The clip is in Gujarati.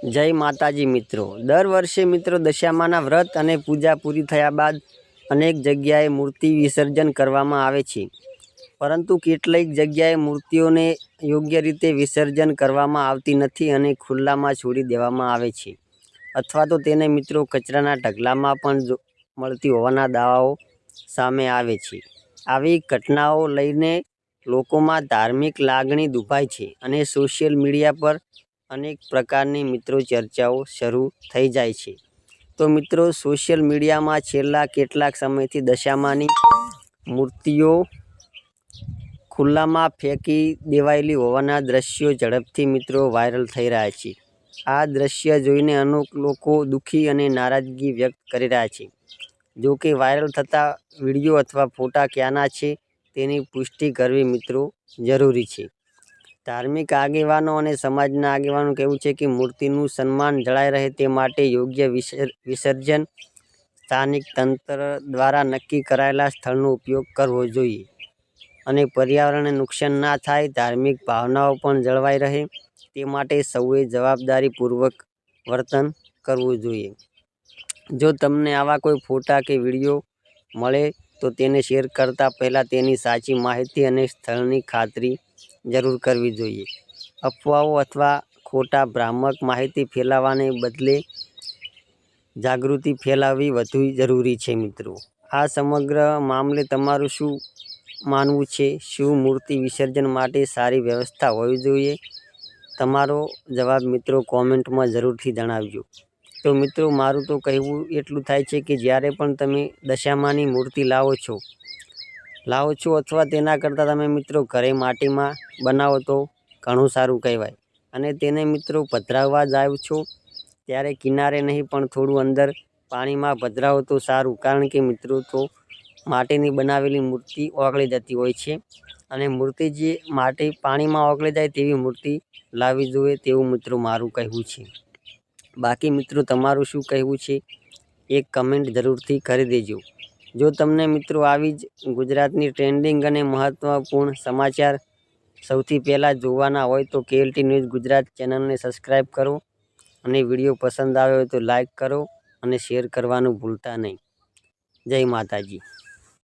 જય માતાજી મિત્રો। દર વર્ષે મિત્રો દશામાના વ્રત અને પૂજા પૂરી થયા બાદ અનેક જગ્યાએ મૂર્તિ વિસર્જન કરવામાં આવે છે, પરંતુ કેટલીક જગ્યાએ મૂર્તિઓને યોગ્ય રીતે વિસર્જન કરવામાં આવતી નથી અને ખુલ્લામાં છોડી દેવામાં આવે છે, અથવા તો તેને મિત્રો કચરાના ઢગલામાં પણ મળતી હોવાના દાવાઓ સામે આવે છે। આવી ઘટનાઓ લઈને લોકોમાં ધાર્મિક લાગણી દુભાય છે અને સોશિયલ મીડિયા પર અનેક પ્રકારની મિત્રો ચર્ચાઓ શરૂ થઈ જાય છે। તો મિત્રો સોશિયલ મીડિયામાં છેલ્લા કેટલાક સમયથી દશામાની મૂર્તિઓ ખુલ્લામાં ફેંકી દેવાયેલી હોવાના દ્રશ્યો ઝડપથી મિત્રો વાયરલ થઈ રહ્યા છે। આ દ્રશ્ય જોઈને અનેક લોકો દુઃખી અને નારાજગી વ્યક્ત કરી રહ્યા છે। જો કે વાયરલ થતા વિડીયો અથવા ફોટા ક્યાંના છે તેની પુષ્ટિ કરવી મિત્રો જરૂરી છે। ધાર્મિક આગેવાનો અને સમાજના આગેવાનો કહેવું છે કે મૂર્તિનું સન્માન જળવાઈ રહે તે માટે યોગ્ય વિસર્જન સ્થાનિક તંત્ર દ્વારા નક્કી કરાયેલા સ્થળનો ઉપયોગ કરવો જોઈએ અને પર્યાવરણને નુકસાન ના થાય, ધાર્મિક ભાવનાઓ પણ જળવાઈ રહે તે માટે સૌએ જવાબદારીપૂર્વક વર્તન કરવું જોઈએ। જો તમને આવા કોઈ ફોટા કે વિડીયો મળે તો તેને શેર કરતાં પહેલાં તેની સાચી માહિતી અને સ્થળની ખાતરી જરૂર કરવી જોઈએ। અફવાઓ અથવા ખોટા ભ્રામક માહિતી ફેલાવવાને બદલે જાગૃતિ ફેલાવવી વધુ જરૂરી છે। મિત્રો, આ સમગ્ર મામલે તમારું શું માનવું છે? શું મૂર્તિ વિસર્જન માટે સારી વ્યવસ્થા હોવી જોઈએ? તમારો જવાબ મિત્રો કોમેન્ટમાં જરૂરથી જણાવજો। તો મિત્રો, મારું તો કહેવું એટલું થાય છે કે જ્યારે પણ તમે દશામાની મૂર્તિ લાવો છો અથવા તેના કરતાં તમે મિત્રો ઘરે માટીમાં બનાવો તો ઘણું સારું કહેવાય। અને તેને મિત્રો પધરાવવા જાઓ છો ત્યારે કિનારે નહીં પણ થોડું અંદર પાણીમાં પધરાવો તો સારું, કારણ કે મિત્રો તો માટીની બનાવેલી મૂર્તિ ઓગળી જતી હોય છે અને મૂર્તિ જે પાણીમાં ઓગળી જાય તેવી મૂર્તિ લાવવી જોઈએ તેવું મિત્રો મારું કહેવું છે। બાકી મિત્રો તમારું શું કહેવું છે? એક કમેન્ટ જરૂરથી કરી દેજો। જો તમને મિત્રો આવી જ ગુજરાતની ટ્રેન્ડિંગ અને મહત્ત્વપૂર્ણ સમાચાર સૌથી પહેલાં જોવાના હોય તો KLT ન્યૂઝ ગુજરાત ચેનલને સબસ્ક્રાઈબ કરો અને વિડીયો પસંદ આવ્યો હોય તો લાઈક કરો અને શેર કરવાનું ભૂલતા નહીં। જય માતાજી।